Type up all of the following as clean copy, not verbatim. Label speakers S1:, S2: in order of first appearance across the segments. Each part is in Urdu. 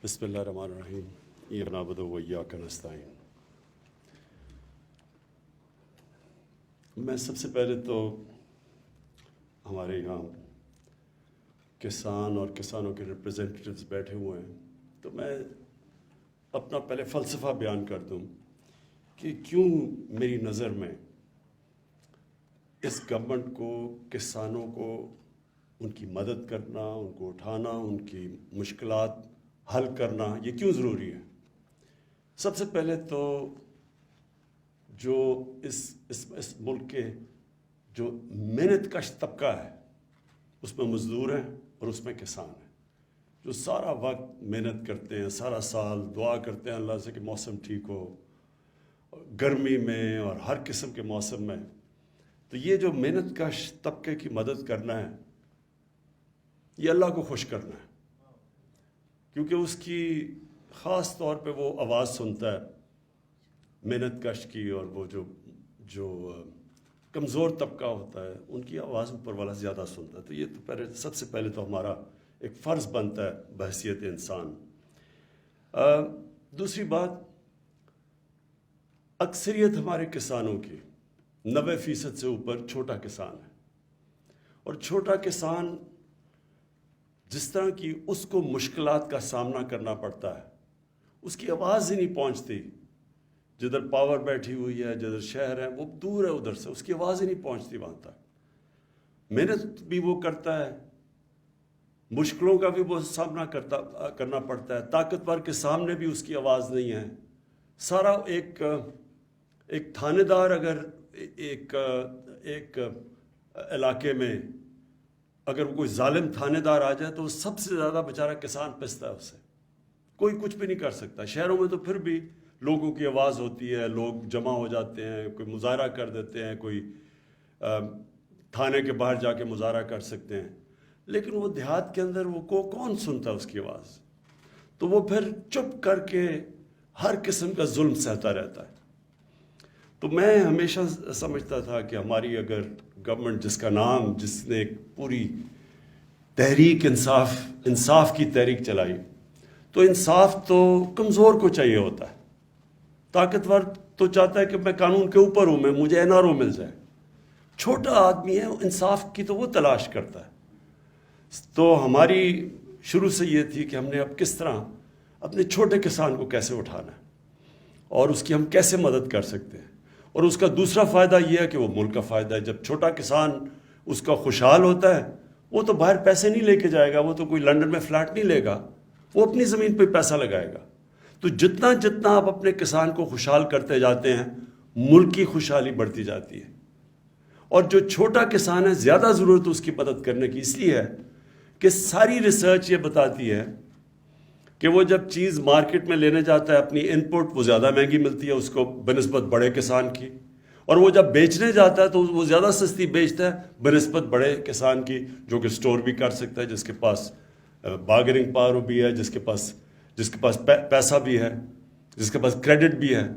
S1: بسم اللہ الرحمن الرحیم ایاک نعبد و ایاک نستعین۔ میں سب سے پہلے تو ہمارے یہاں کسان اور کسانوں کے ریپریزنٹیٹیوز بیٹھے ہوئے ہیں، تو میں اپنا پہلے فلسفہ بیان کر دوں کہ کیوں میری نظر میں اس گورنمنٹ کو کسانوں کو ان کی مدد کرنا، ان کو اٹھانا، ان کی مشکلات حل کرنا یہ کیوں ضروری ہے۔ سب سے پہلے تو جو اس ملک کے جو محنت کش طبقہ ہے اس میں مزدور ہیں اور اس میں کسان ہیں، جو سارا وقت محنت کرتے ہیں، سارا سال دعا کرتے ہیں اللہ سے کہ موسم ٹھیک ہو، گرمی میں اور ہر قسم کے موسم میں۔ تو یہ جو محنت کش طبقے کی مدد کرنا ہے، یہ اللہ کو خوش کرنا ہے، کیونکہ اس کی خاص طور پہ وہ آواز سنتا ہے محنت کش کی، اور وہ جو کمزور طبقہ ہوتا ہے ان کی آواز اوپر والا زیادہ سنتا ہے۔ تو یہ تو سب سے پہلے تو ہمارا ایک فرض بنتا ہے بحیثیت انسان۔ دوسری بات، اکثریت ہمارے کسانوں کی 90% سے اوپر چھوٹا کسان ہے، اور چھوٹا کسان جس طرح کی اس کو مشکلات کا سامنا کرنا پڑتا ہے، اس کی آواز ہی نہیں پہنچتی۔ جدھر پاور بیٹھی ہوئی ہے، جدھر شہر ہے، وہ دور ہے ادھر سے، اس کی آواز ہی نہیں پہنچتی وہاں تک۔ محنت بھی وہ کرتا ہے، مشکلوں کا بھی وہ سامنا کرنا پڑتا ہے، طاقتور کے سامنے بھی اس کی آواز نہیں ہے۔ سارا ایک تھانے دار اگر ایک علاقے میں اگر کوئی ظالم تھانے دار آ جائے تو وہ سب سے زیادہ بیچارہ کسان پستا ہے، اس سے کوئی کچھ بھی نہیں کر سکتا۔ شہروں میں تو پھر بھی لوگوں کی آواز ہوتی ہے، لوگ جمع ہو جاتے ہیں، کوئی مظاہرہ کر دیتے ہیں، کوئی تھانے کے باہر جا کے مظاہرہ کر سکتے ہیں، لیکن وہ دیہات کے اندر وہ کون سنتا ہے اس کی آواز؟ تو وہ پھر چپ کر کے ہر قسم کا ظلم سہتا رہتا ہے۔ تو میں ہمیشہ سمجھتا تھا کہ ہماری اگر گورنمنٹ جس نے ایک پوری تحریک انصاف کی تحریک چلائی، تو انصاف تو کمزور کو چاہیے ہوتا ہے، طاقتور تو چاہتا ہے کہ میں قانون کے اوپر ہوں، مجھے NRO مل جائے۔ چھوٹا آدمی ہے، انصاف کی تو وہ تلاش کرتا ہے۔ تو ہماری شروع سے یہ تھی کہ ہم نے اب کس طرح اپنے چھوٹے کسان کو کیسے اٹھانا ہے اور اس کی ہم کیسے مدد کر سکتے ہیں۔ اور اس کا دوسرا فائدہ یہ ہے کہ وہ ملک کا فائدہ ہے۔ جب چھوٹا کسان اس کا خوشحال ہوتا ہے، وہ تو باہر پیسے نہیں لے کے جائے گا، وہ تو کوئی لنڈن میں فلیٹ نہیں لے گا، وہ اپنی زمین پہ پیسہ لگائے گا۔ تو جتنا آپ اپنے کسان کو خوشحال کرتے جاتے ہیں، ملک کی خوشحالی بڑھتی جاتی ہے۔ اور جو چھوٹا کسان ہے، زیادہ ضرورت اس کی مدد کرنے کی اس لیے ہے کہ ساری ریسرچ یہ بتاتی ہے کہ وہ جب چیز مارکیٹ میں لینے جاتا ہے اپنی ان پٹ، وہ زیادہ مہنگی ملتی ہے اس کو بنسبت بڑے کسان کی، اور وہ جب بیچنے جاتا ہے تو وہ زیادہ سستی بیچتا ہے بنسبت بڑے کسان کی، جو کہ سٹور بھی کر سکتا ہے، جس کے پاس بارگیننگ پاور بھی ہے، جس کے پاس پیسہ بھی ہے، جس کے پاس کریڈٹ بھی ہے۔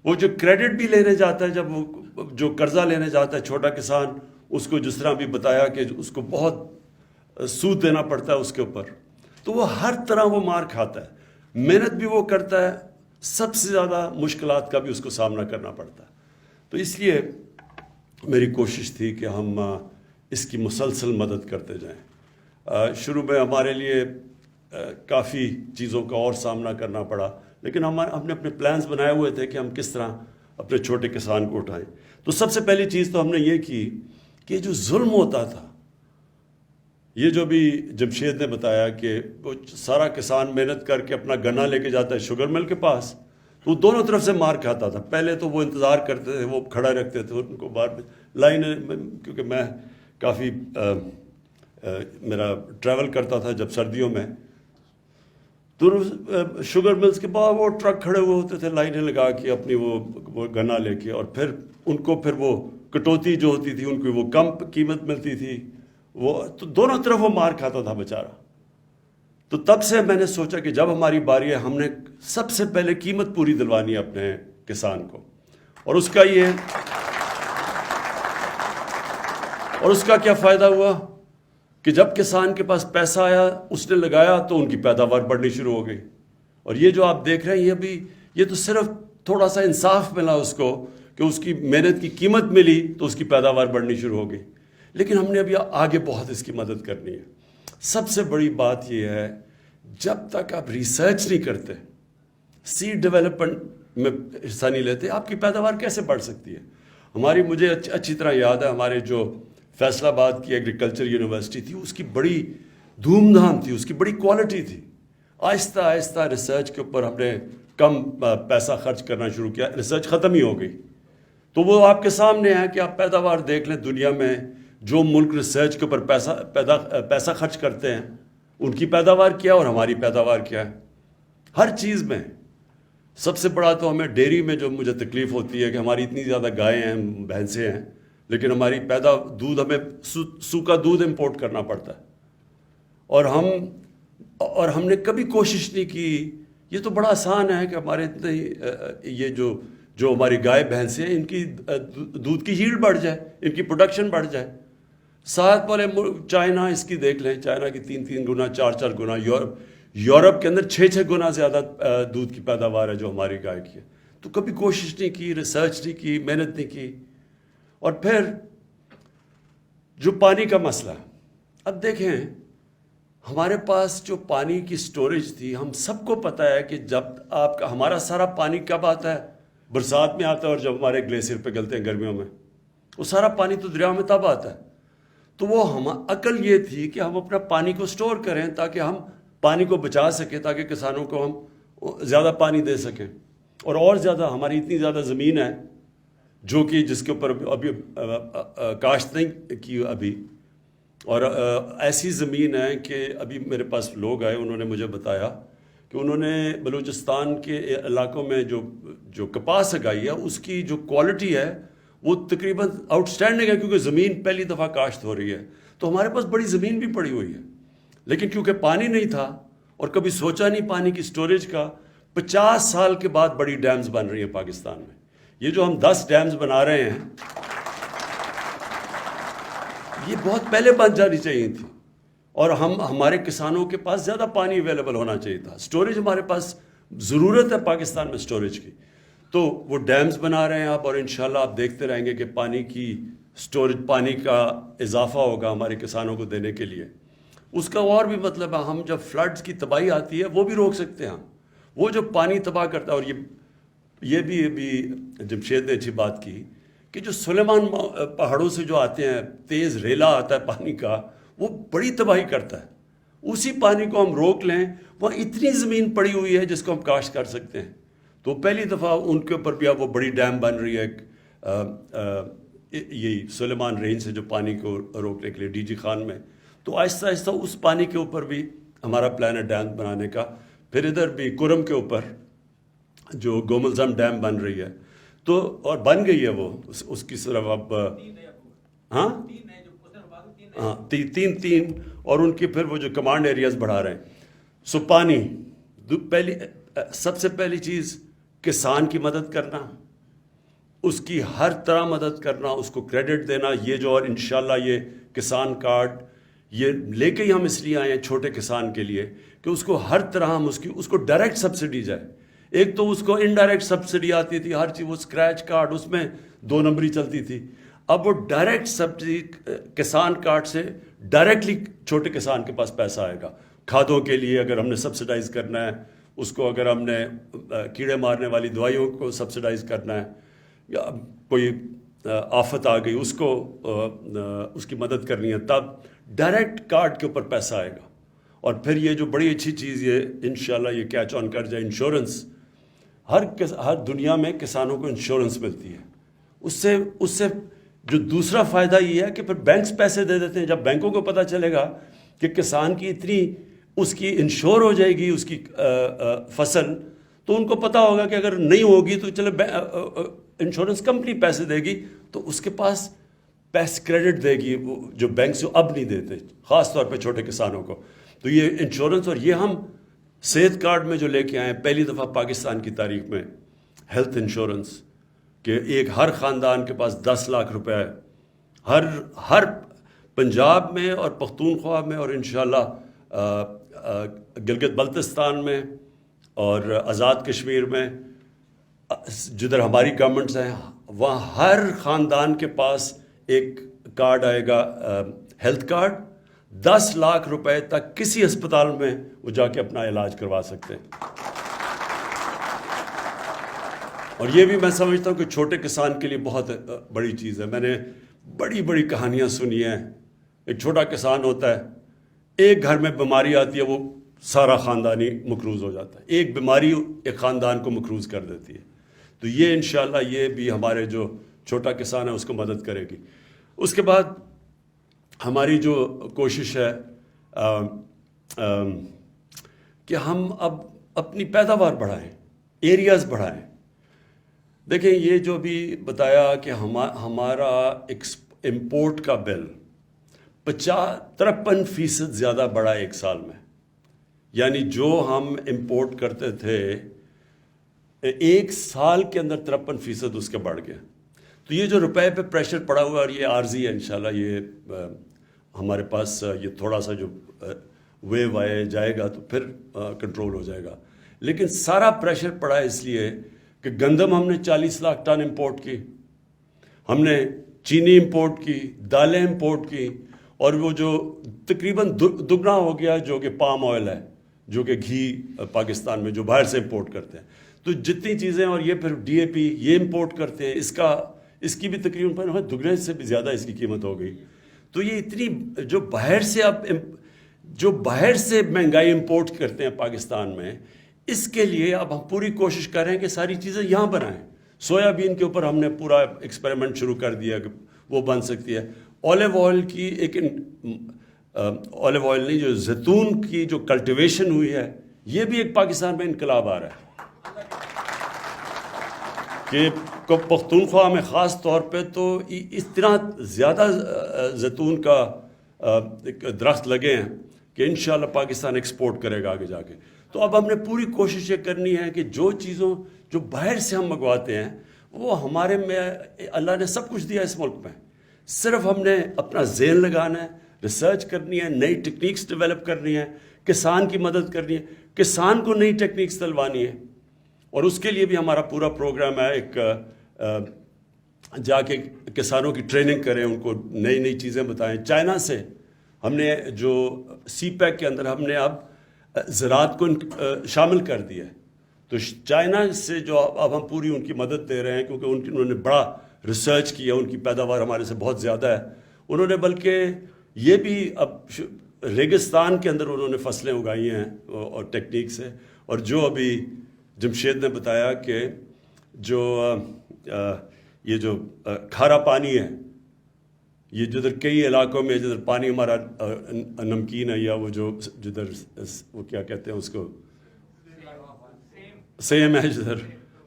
S1: وہ جو کریڈٹ بھی لینے جاتا ہے، جب وہ جو قرضہ لینے جاتا ہے چھوٹا کسان، اس کو جس طرح بھی بتایا کہ اس کو بہت سود دینا پڑتا ہے اس کے اوپر، تو وہ ہر طرح وہ مار کھاتا ہے۔ محنت بھی وہ کرتا ہے، سب سے زیادہ مشکلات کا بھی اس کو سامنا کرنا پڑتا ہے۔ تو اس لیے میری کوشش تھی کہ ہم اس کی مسلسل مدد کرتے جائیں۔ شروع میں ہمارے لیے کافی چیزوں کا اور سامنا کرنا پڑا، لیکن ہم نے اپنے پلانز بنائے ہوئے تھے کہ ہم کس طرح اپنے چھوٹے کسان کو اٹھائیں۔ تو سب سے پہلی چیز تو ہم نے یہ کی کہ جو ظلم ہوتا تھا، یہ جو بھی جمشید نے بتایا کہ وہ سارا کسان محنت کر کے اپنا گنا لے کے جاتا ہے شوگر مل کے پاس، تو وہ دونوں طرف سے مار کھاتا تھا۔ پہلے تو وہ انتظار کرتے تھے، وہ کھڑا رکھتے تھے ان کو باہر لائن، کیونکہ میں کافی میرا ٹریول کرتا تھا جب سردیوں میں، تو شوگر ملز کے باہر وہ ٹرک کھڑے ہوئے ہوتے تھے لائنیں لگا کے اپنی وہ گنا لے کے، اور پھر ان کو پھر وہ کٹوتی جو ہوتی تھی ان کی وہ کم قیمت ملتی تھی، وہ تو دونوں طرف وہ مار کھاتا تھا بیچارہ۔ تو تب سے میں نے سوچا کہ جب ہماری باری ہے، ہم نے سب سے پہلے قیمت پوری دلوانی ہے اپنے کسان کو، اور اس کا کیا فائدہ ہوا کہ جب کسان کے پاس پیسہ آیا، اس نے لگایا تو ان کی پیداوار بڑھنی شروع ہو گئی۔ اور یہ جو آپ دیکھ رہے ہیں یہ تو صرف تھوڑا سا انصاف ملا اس کو کہ اس کی محنت کی قیمت ملی تو اس کی پیداوار بڑھنی شروع ہو گئی. لیکن ہم نے ابھی آگے بہت اس کی مدد کرنی ہے. سب سے بڑی بات یہ ہے جب تک آپ ریسرچ نہیں کرتے, سیڈ ڈیولپمنٹ میں حصہ نہیں لیتے, آپ کی پیداوار کیسے بڑھ سکتی ہے؟ مجھے اچھی طرح یاد ہے ہمارے جو فیصل آباد کی ایگریکلچر یونیورسٹی تھی, اس کی بڑی دھوم دھام تھی, اس کی بڑی کوالٹی تھی. آہستہ آہستہ ریسرچ کے اوپر ہم نے کم پیسہ خرچ کرنا شروع کیا, ریسرچ ختم ہی ہو گئی. تو وہ آپ کے سامنے ہے کہ آپ پیداوار دیکھ لیں, دنیا میں جو ملک ریسرچ کے اوپر پیسہ خرچ کرتے ہیں ان کی پیداوار کیا اور ہماری پیداوار کیا ہے. ہر چیز میں سب سے بڑا تو ہمیں ڈیری میں جو مجھے تکلیف ہوتی ہے کہ ہماری اتنی زیادہ گائیں ہیں, بھینسیں ہیں, لیکن ہماری دودھ ہمیں سوکھا دودھ امپورٹ کرنا پڑتا ہے. اور ہم نے کبھی کوشش نہیں کی. یہ تو بڑا آسان ہے کہ ہمارے یہ جو ہماری گائے بھینسیں ہیں ان کی دودھ کی ہیلڈ بڑھ جائے, ان کی پروڈکشن بڑھ جائے. ساتھ والے چائنا اس کی دیکھ لیں, چائنا کی 3 گنا 4 گنا, یورپ کے اندر 6 گنا زیادہ دودھ کی پیداوار ہے جو ہماری گائے کی ہے. تو کبھی کوشش نہیں کی, ریسرچ نہیں کی, محنت نہیں کی. اور پھر جو پانی کا مسئلہ, اب دیکھیں ہمارے پاس جو پانی کی سٹوریج تھی, ہم سب کو پتہ ہے کہ جب ہمارا سارا پانی کب آتا ہے, برسات میں آتا ہے, اور جب ہمارے گلیشیئر پہ گلتے ہیں گرمیوں میں, وہ سارا پانی تو دریا میں تب آتا ہے. تو وہ عقل یہ تھی کہ ہم اپنا پانی کو سٹور کریں تاکہ ہم پانی کو بچا سکیں, تاکہ کسانوں کو ہم زیادہ پانی دے سکیں. اور زیادہ ہماری اتنی زیادہ زمین ہے جو کہ جس کے اوپر ابھی کاشت نہیں کی ابھی, اور ایسی زمین ہے کہ ابھی میرے پاس لوگ آئے, انہوں نے مجھے بتایا کہ انہوں نے بلوچستان کے علاقوں میں جو کپاس اگائی ہے اس کی جو کوالٹی ہے وہ تقریباً آؤٹ اسٹینڈنگ ہے, کیونکہ زمین پہلی دفعہ کاشت ہو رہی ہے. تو ہمارے پاس بڑی زمین بھی پڑی ہوئی ہے, لیکن کیونکہ پانی نہیں تھا اور کبھی سوچا نہیں پانی کی سٹوریج کا, 50 سال کے بعد بڑی ڈیمز بن رہی ہیں پاکستان میں. یہ جو ہم 10 ڈیمز بنا رہے ہیں یہ بہت پہلے بن جانی چاہیے تھی, اور ہمارے کسانوں کے پاس زیادہ پانی اویلیبل ہونا چاہیے تھا. سٹوریج ہمارے پاس ضرورت ہے پاکستان میں سٹوریج کی, تو وہ ڈیمز بنا رہے ہیں آپ, اور انشاءاللہ آپ دیکھتے رہیں گے کہ پانی کی سٹوریج, پانی کا اضافہ ہوگا ہمارے کسانوں کو دینے کے لیے. اس کا اور بھی مطلب ہے, ہم جب فلڈز کی تباہی آتی ہے وہ بھی روک سکتے ہیں. وہ جو پانی تباہ کرتا ہے, اور یہ بھی ابھی جمشید نے اچھی بات کی کہ جو سلیمان پہاڑوں سے جو آتے ہیں, تیز ریلا آتا ہے پانی کا, وہ بڑی تباہی کرتا ہے. اسی پانی کو ہم روک لیں, وہاں اتنی زمین پڑی ہوئی ہے جس کو ہم کاشت کر سکتے ہیں. تو پہلی دفعہ ان کے اوپر بھی اب وہ بڑی ڈیم بن رہی ہے, یہی سلیمان رینج سے جو پانی کو روکنے کے لیے ڈی جی خان میں. تو آہستہ آہستہ اس پانی کے اوپر بھی ہمارا پلان ہے ڈیم بنانے کا. پھر ادھر بھی کرم کے اوپر جو گوملزم ڈیم بن رہی ہے, تو اور بن گئی ہے وہ, اس کی صرف اب ہاں 3 اور ان کی پھر وہ جو کمانڈ ایریاز بڑھا رہے ہیں. سو پانی سب سے پہلی چیز کسان کی مدد کرنا, اس کی ہر طرح مدد کرنا, اس کو کریڈٹ دینا. یہ جو, اور انشاءاللہ یہ کسان کارڈ یہ لے کے ہی ہم اس لیے آئے ہیں چھوٹے کسان کے لیے کہ اس کو ہر طرح ہم اس کو ڈائریکٹ سبسڈی جائے. ایک تو اس کو انڈائریکٹ سبسڈی آتی تھی ہر چیز, وہ اسکریچ کارڈ اس میں 2 نمبری چلتی تھی. اب وہ ڈائریکٹ سبسڈی کسان کارڈ سے ڈائریکٹلی چھوٹے کسان کے پاس پیسہ آئے گا. کھادوں کے لیے اگر ہم نے سبسڈائز کرنا ہے اس کو, اگر ہم نے کیڑے مارنے والی دوائیوں کو سبسڈائز کرنا ہے, یا کوئی آفت آ گئی اس کو اس کی مدد کرنی ہے, تب ڈائریکٹ کارڈ کے اوپر پیسہ آئے گا. اور پھر یہ جو بڑی اچھی چیز یہ انشاءاللہ یہ کیچ آن کر جائے, انشورنس. ہر دنیا میں کسانوں کو انشورنس ملتی ہے. اس سے جو دوسرا فائدہ یہ ہے کہ پھر بینکس پیسے دے دیتے ہیں. جب بینکوں کو پتہ چلے گا کہ کسان کی اتنی اس کی انشور ہو جائے گی اس کی فصل, تو ان کو پتہ ہوگا کہ اگر نہیں ہوگی تو چلے انشورنس کمپنی پیسے دے گی, تو اس کے پاس پیسے کریڈٹ دے گی جو بینک سے اب نہیں دیتے, خاص طور پہ چھوٹے کسانوں کو. تو یہ انشورنس, اور یہ ہم صحت کارڈ میں جو لے کے آئے ہیں پہلی دفعہ پاکستان کی تاریخ میں, ہیلتھ انشورنس, کہ ہر خاندان کے پاس 10 لاکھ روپے ہے, ہر پنجاب میں اور پختونخوا میں, اور انشاءاللہ گلگت بلتستان میں اور آزاد کشمیر میں جدھر ہماری گورنمنٹس ہیں وہاں ہر خاندان کے پاس ایک کارڈ آئے گا، ہیلتھ کارڈ، 10 لاکھ روپے تک کسی ہسپتال میں وہ جا کے اپنا علاج کروا سکتے ہیں۔ اور یہ بھی میں سمجھتا ہوں کہ چھوٹے کسان کے لیے بہت بڑی چیز ہے۔ میں نے بڑی بڑی کہانیاں سنی ہیں، ایک چھوٹا کسان ہوتا ہے، ایک گھر میں بیماری آتی ہے، وہ سارا خاندانی مقروض ہو جاتا ہے، ایک بیماری ایک خاندان کو مقروض کر دیتی ہے۔ تو یہ انشاءاللہ یہ بھی ہمارے جو چھوٹا کسان ہے اس کو مدد کرے گی۔ اس کے بعد ہماری جو کوشش ہے کہ ہم اب اپنی پیداوار بڑھائیں، ایریاز بڑھائیں۔ دیکھیں یہ جو بھی بتایا کہ ہمارا امپورٹ کا بل 53% زیادہ بڑھا ایک سال میں، یعنی جو ہم امپورٹ کرتے تھے ایک سال کے اندر 53% اس کا بڑھ گیا۔ تو یہ جو روپے پہ پریشر پڑا ہوا ہے اور یہ عارضی ہے، انشاءاللہ یہ ہمارے پاس یہ تھوڑا سا جو ویو آئے جائے گا تو پھر کنٹرول ہو جائے گا۔ لیکن سارا پریشر پڑا ہے اس لیے کہ گندم ہم نے 40 لاکھ ٹن امپورٹ کی، ہم نے چینی امپورٹ کی، دالیں امپورٹ کی، اور وہ جو تقریباً دگنا ہو گیا جو کہ پام آئل ہے، جو کہ گھی پاکستان میں جو باہر سے امپورٹ کرتے ہیں۔ تو جتنی چیزیں، اور یہ پھر ڈی اے پی یہ امپورٹ کرتے ہیں، اس کی بھی تقریباً دگنے سے بھی زیادہ اس کی قیمت ہو گئی۔ تو یہ اتنی جو باہر سے مہنگائی امپورٹ کرتے ہیں پاکستان میں، اس کے لیے اب ہم پوری کوشش کر رہے ہیں کہ ساری چیزیں یہاں بنائیں۔ سویا بین کے اوپر ہم نے پورا ایکسپیریمنٹ شروع کر دیا کہ وہ بن سکتی ہے۔ اولیو آئل کی ایک اولیو آئل نہیں، جو زیتون کی جو کلٹیویشن ہوئی ہے، یہ بھی ایک پاکستان میں انقلاب آ رہا ہے کہ پختونخوا میں خاص طور پہ تو اتنا زیادہ زیتون کا درخت لگے ہیں کہ انشاءاللہ پاکستان ایکسپورٹ کرے گا آگے جا کے۔ تو اب ہم نے پوری کوشش یہ کرنی ہے کہ جو باہر سے ہم منگواتے ہیں وہ ہمارے میں اللہ نے سب کچھ دیا اس ملک میں، صرف ہم نے اپنا ذہن لگانا ہے، ریسرچ کرنی ہے، نئی ٹیکنیکس ڈیولپ کرنی ہے، کسان کی مدد کرنی ہے، کسان کو نئی ٹیکنیکس دلوانی ہے۔ اور اس کے لیے بھی ہمارا پورا پروگرام ہے، ایک جا کے کسانوں کی ٹریننگ کریں، ان کو نئی نئی چیزیں بتائیں۔ چائنا سے ہم نے جو سی پیک کے اندر ہم نے اب زراعت کو شامل کر دیا ہے، تو چائنا سے جو اب ہم پوری ان کی مدد دے رہے ہیں، کیونکہ انہوں نے بڑا ریسرچ کیا، ان کی پیداوار ہمارے سے بہت زیادہ ہے۔ انہوں نے بلکہ یہ بھی اب ریگستان کے اندر انہوں نے فصلیں اگائی ہیں اور ٹیکنیک سے، اور جو ابھی جمشید نے بتایا کہ جو یہ جو کھارا پانی ہے، یہ جدھر کئی علاقوں میں جدھر پانی ہمارا نمکین ہے، یا وہ جو جدھر وہ کیا کہتے ہیں اس کو سیم ہے جدھر،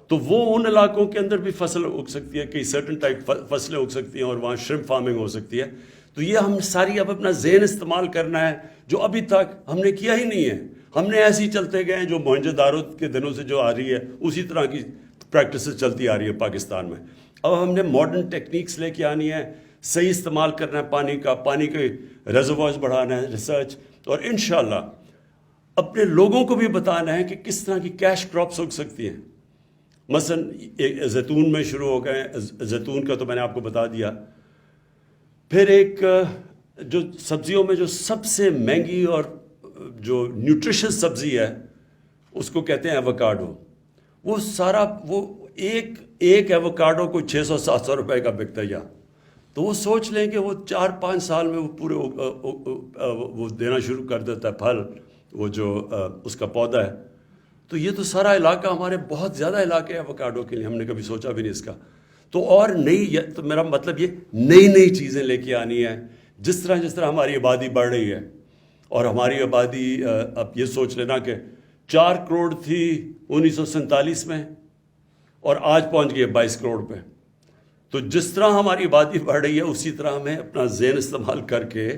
S1: تو وہ ان علاقوں کے اندر بھی فصل اگ سکتی ہے، کئی سرٹن ٹائپ فصلیں اگ سکتی ہیں، اور وہاں شرمپ فارمنگ ہو سکتی ہے۔ تو یہ ہم ساری اب اپنا ذہن استعمال کرنا ہے، جو ابھی تک ہم نے کیا ہی نہیں ہے۔ ہم نے ایسے ہی چلتے گئے ہیں، جو موہنجو دارو کے دنوں سے جو آ رہی ہے اسی طرح کی پریکٹسز چلتی آ رہی ہے پاکستان میں۔ اب ہم نے ماڈرن ٹیکنیکس لے کے آنی ہے، صحیح استعمال کرنا ہے پانی کے ریزروائرز بڑھانا ہے، ریسرچ، اور انشاءاللہ اپنے لوگوں کو بھی بتانا ہے کہ کس طرح کی کیش کراپس اگ سکتی ہیں۔ مثلا زیتون میں شروع ہو گئے، زیتون کا تو میں نے آپ کو بتا دیا۔ پھر ایک جو سبزیوں میں جو سب سے مہنگی اور جو نیوٹریشس سبزی ہے اس کو کہتے ہیں ایووکاڈو۔ وہ ایک ایووکاڈو کو 600-700 روپے کا بکتا ہے یا، تو وہ سوچ لیں کہ وہ 4-5 سال میں وہ پورے وہ دینا شروع کر دیتا ہے پھل، وہ جو اس کا پودا ہے۔ تو یہ تو سارا علاقہ ہمارے بہت زیادہ علاقے ہیں ایووکاڈو کے لیے، ہم نے کبھی سوچا بھی نہیں اس کا۔ تو اور تو میرا مطلب یہ نئی چیزیں لے کے آنی ہے، جس طرح ہماری آبادی بڑھ رہی ہے، اور ہماری آبادی اب یہ سوچ لینا کہ 4 کروڑ تھی 1947 میں، اور آج پہنچ گئی ہے 22 کروڑ پہ۔ تو جس طرح ہماری آبادی بڑھ رہی ہے اسی طرح ہمیں اپنا ذہن استعمال کر کے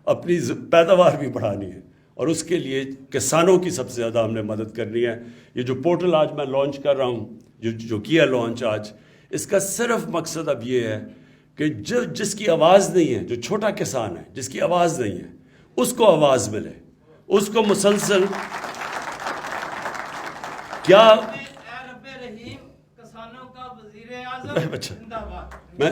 S1: اپنی پیداوار بھی بڑھانی ہے، اور اس کے لیے کسانوں کی سب سے زیادہ ہم نے مدد کرنی ہے۔ یہ جو پورٹل آج میں لانچ کر رہا ہوں، جو کیا لانچ آج، اس کا صرف مقصد اب یہ ہے کہ جس کی آواز نہیں ہے، جو چھوٹا کسان ہے جس کی آواز نہیں ہے، اس کو آواز ملے، اس کو مسلسل کیا
S2: کسانوں کا وزیر اعظم
S1: اچھا
S2: زندہ باد.
S1: میں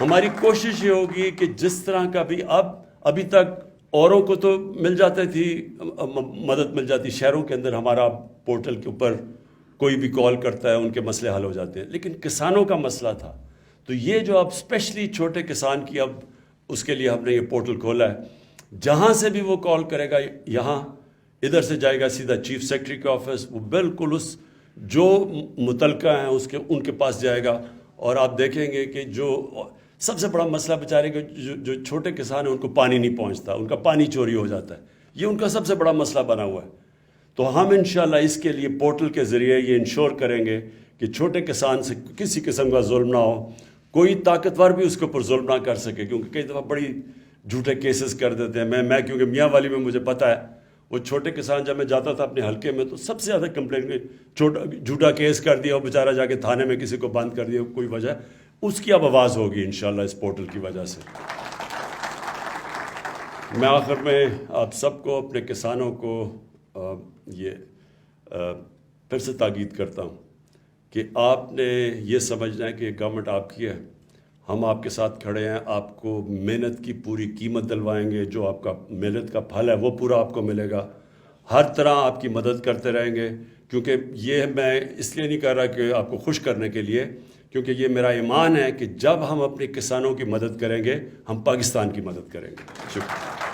S1: ہماری کوشش یہ ہوگی کہ جس طرح کا بھی ابھی تک اوروں کو تو مل جاتی تھی مدد مل جاتی، شہروں کے اندر ہمارا پورٹل کے اوپر کوئی بھی کال کرتا ہے ان کے مسئلے حل ہو جاتے ہیں، لیکن کسانوں کا مسئلہ تھا تو یہ جو اب اسپیشلی چھوٹے کسان کی اب اس کے لیے ہم نے یہ پورٹل کھولا ہے، جہاں سے بھی وہ کال کرے گا یہاں ادھر سے جائے گا سیدھا چیف سیکرٹری کا آفس، وہ بالکل اس جو متعلقہ ہیں ان کے پاس جائے گا، اور آپ دیکھیں گے کہ جو سب سے بڑا مسئلہ بیچارے کے جو چھوٹے کسان ہیں ان کو پانی نہیں پہنچتا، ان کا پانی چوری ہو جاتا ہے، یہ ان کا سب سے بڑا مسئلہ بنا ہوا ہے. تو ہم انشاءاللہ اس کے لیے پورٹل کے ذریعے یہ انشور کریں گے کہ چھوٹے کسان سے کسی قسم کا ظلم نہ ہو، کوئی طاقتور بھی اس کے اوپر ظلم نہ کر سکے، کیونکہ کئی دفعہ بڑی جھوٹے کیسز کر دیتے ہیں. میں کیونکہ میاں والی میں مجھے پتہ ہے وہ چھوٹے کسان جب میں جاتا تھا اپنے حلقے میں تو سب سے زیادہ کمپلین جھوٹا کیس کر دیا، وہ بیچارہ جا کے تھانے میں کسی کو بند کر دیا کوئی وجہ، اس کی اب آواز ہوگی انشاءاللہ اس پورٹل کی وجہ سے. میں آخر میں آپ سب کو اپنے کسانوں کو یہ پھر سے تاکید کرتا ہوں کہ آپ نے یہ سمجھنا ہے کہ گورنمنٹ آپ کی ہے، ہم آپ کے ساتھ کھڑے ہیں، آپ کو محنت کی پوری قیمت دلوائیں گے، جو آپ کا محنت کا پھل ہے وہ پورا آپ کو ملے گا، ہر طرح آپ کی مدد کرتے رہیں گے. کیونکہ یہ میں اس لیے نہیں کر رہا کہ آپ کو خوش کرنے کے لیے، کیونکہ یہ میرا ایمان ہے کہ جب ہم اپنے کسانوں کی مدد کریں گے ہم پاکستان کی مدد کریں گے. شکریہ.